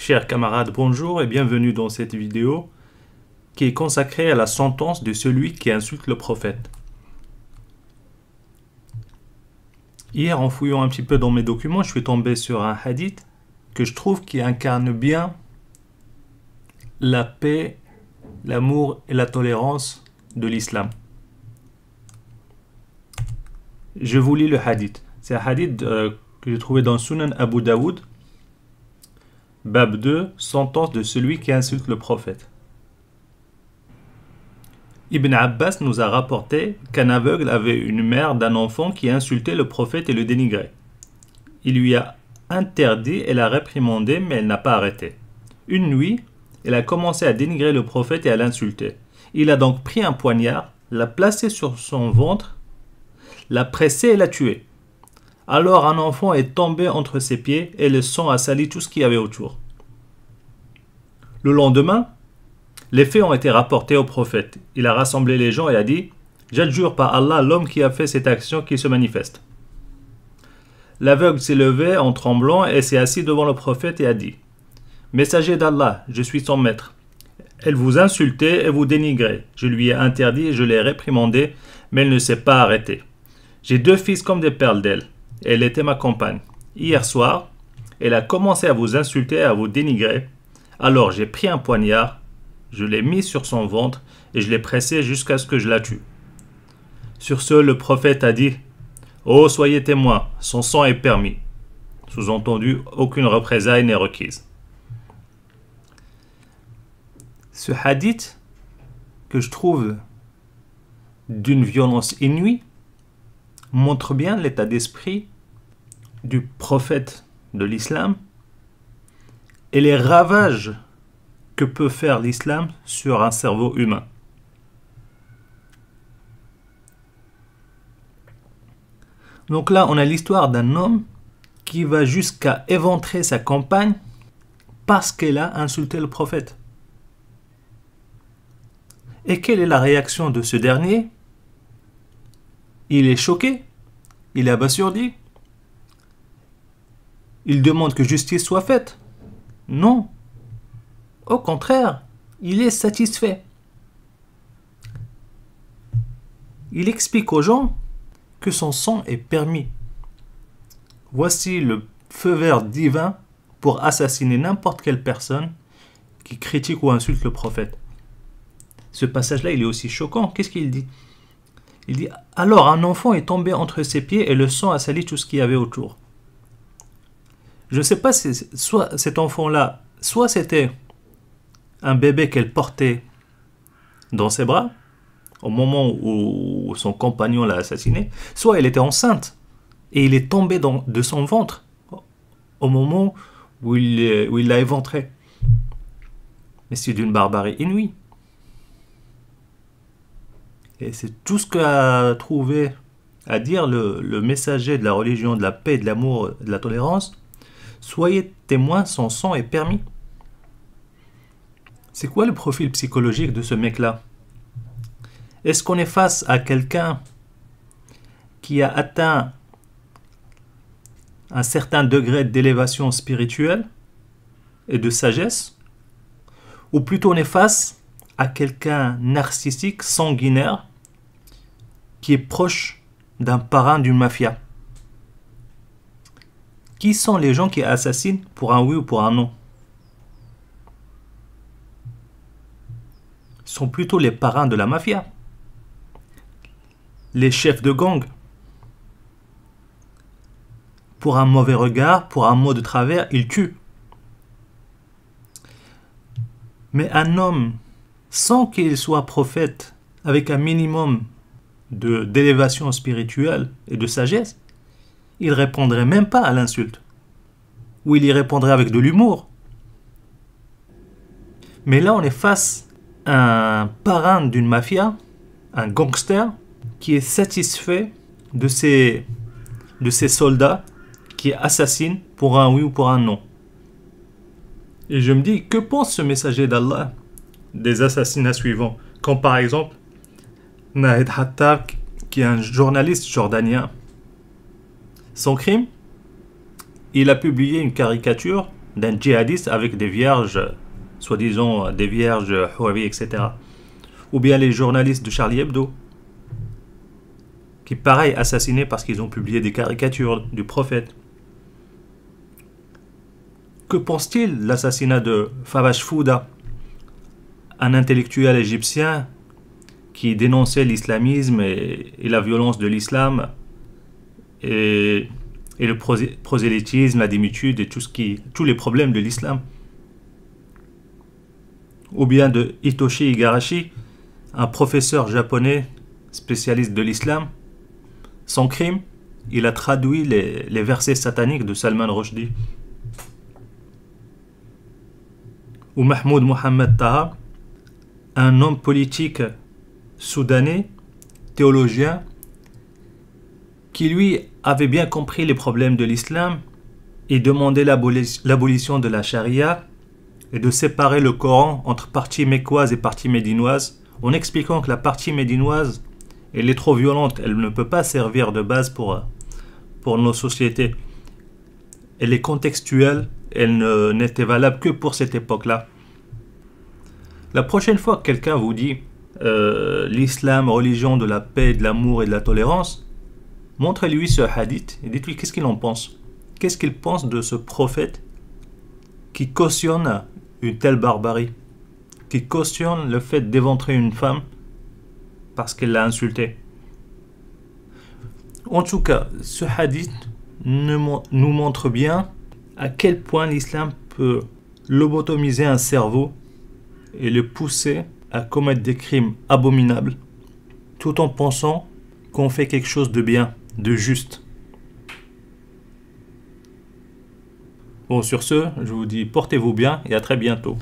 Chers camarades, bonjour et bienvenue dans cette vidéo qui est consacrée à la sentence de celui qui insulte le prophète. Hier, en fouillant un petit peu dans mes documents, je suis tombé sur un hadith que je trouve qui incarne bien la paix, l'amour et la tolérance de l'islam. Je vous lis le hadith. C'est un hadith que j'ai trouvé dans Sunan Abu Daoud, Bab 2, sentence de celui qui insulte le prophète. Ibn Abbas nous a rapporté qu'un aveugle avait une mère d'un enfant qui insultait le prophète et le dénigrait. Il lui a interdit et l'a réprimandé, mais elle n'a pas arrêté. Une nuit, elle a commencé à dénigrer le prophète et à l'insulter. Il a donc pris un poignard, l'a placé sur son ventre, l'a pressé et l'a tué. Alors un enfant est tombé entre ses pieds et le sang a sali tout ce qu'il y avait autour. Le lendemain, les faits ont été rapportés au prophète. Il a rassemblé les gens et a dit « J'adjure par Allah l'homme qui a fait cette action qui se manifeste. » L'aveugle s'est levé en tremblant et s'est assis devant le prophète et a dit « Messager d'Allah, je suis son maître. Elle vous insultait et vous dénigrait. Je lui ai interdit et je l'ai réprimandé, mais elle ne s'est pas arrêtée. J'ai 2 fils comme des perles d'elle. Elle était ma compagne. Hier soir, elle a commencé à vous insulter et à vous dénigrer. Alors j'ai pris un poignard, je l'ai mis sur son ventre et je l'ai pressé jusqu'à ce que je la tue. » Sur ce, le prophète a dit « Oh, soyez témoins, son sang est permis. » Sous-entendu, aucune représaille n'est requise. Ce hadith, que je trouve d'une violence inouïe, montre bien l'état d'esprit du prophète de l'islam et les ravages que peut faire l'islam sur un cerveau humain. Donc là, on a l'histoire d'un homme qui va jusqu'à éventrer sa compagne parce qu'elle a insulté le prophète. Et quelle est la réaction de ce dernier ? Il est choqué, il est abasourdi. Il demande que justice soit faite. Non. Au contraire, il est satisfait. Il explique aux gens que son sang est permis. Voici le feu vert divin pour assassiner n'importe quelle personne qui critique ou insulte le prophète. Ce passage-là, il est aussi choquant. Qu'est-ce qu'il dit ? Il dit « Alors un enfant est tombé entre ses pieds et le sang a sali tout ce qu'il y avait autour. » Je ne sais pas si soit cet enfant-là, soit c'était un bébé qu'elle portait dans ses bras au moment où son compagnon l'a assassiné, soit elle était enceinte et il est tombé de son ventre au moment où il l'a éventré. Mais c'est d'une barbarie inouïe. Et c'est tout ce qu'a trouvé à dire le messager de la religion, de la paix, de l'amour, de la tolérance. Soyez témoins, son sang est permis. C'est quoi le profil psychologique de ce mec-là ? Est-ce qu'on est face à quelqu'un qui a atteint un certain degré d'élévation spirituelle et de sagesse ? Ou plutôt on est face à quelqu'un narcissique, sanguinaire, qui est proche d'un parrain d'une mafia. Qui sont les gens qui assassinent pour un oui ou pour un non ? Ce sont plutôt les parrains de la mafia, les chefs de gang. Pour un mauvais regard, pour un mot de travers, ils tuent. Mais un homme, sans qu'il soit prophète, avec un minimum d'élévation spirituelle et de sagesse, il ne répondrait même pas à l'insulte. Ou il y répondrait avec de l'humour. Mais là, on est face à un parrain d'une mafia, un gangster, qui est satisfait de ses soldats qui assassinent pour un oui ou pour un non. Et je me dis, que pense ce messager d'Allah des assassinats suivants ? Comme par exemple Nahid Hattab, qui est un journaliste jordanien. Son crime ? Il a publié une caricature d'un djihadiste avec des vierges, soi-disant des vierges Houari, etc. Ou bien les journalistes de Charlie Hebdo, qui pareil assassinés parce qu'ils ont publié des caricatures du prophète. Que pense-t-il de l'assassinat de Favash Fouda, un intellectuel égyptien qui dénonçait l'islamisme et la violence de l'islam et le prosélytisme, la démitude et tous les problèmes de l'islam? Ou bien de Hitoshi Igarashi, un professeur japonais spécialiste de l'islam. Son crime, il a traduit les versets sataniques de Salman Rushdie. Ou Mahmoud Mohamed Taha, un homme politique soudanais, théologien, qui lui avait bien compris les problèmes de l'islam et demandait l'abolition de la charia et de séparer le Coran entre partie mécoise et partie médinoise, en expliquant que la partie médinoise, elle est trop violente, elle ne peut pas servir de base pour nos sociétés. Elle est contextuelle, elle n'était valable que pour cette époque-là. La prochaine fois que quelqu'un vous dit l'islam, religion de la paix, de l'amour et de la tolérance, montrez-lui ce hadith et dites-lui qu'est-ce qu'il en pense. Qu'est-ce qu'il pense de ce prophète qui cautionne une telle barbarie, qui cautionne le fait d'éventrer une femme parce qu'elle l'a insulté. En tout cas, ce hadith nous montre bien à quel point l'islam peut lobotomiser un cerveau et le pousser à commettre des crimes abominables tout en pensant qu'on fait quelque chose de bien, de juste. Bon, sur ce, je vous dis portez-vous bien et à très bientôt.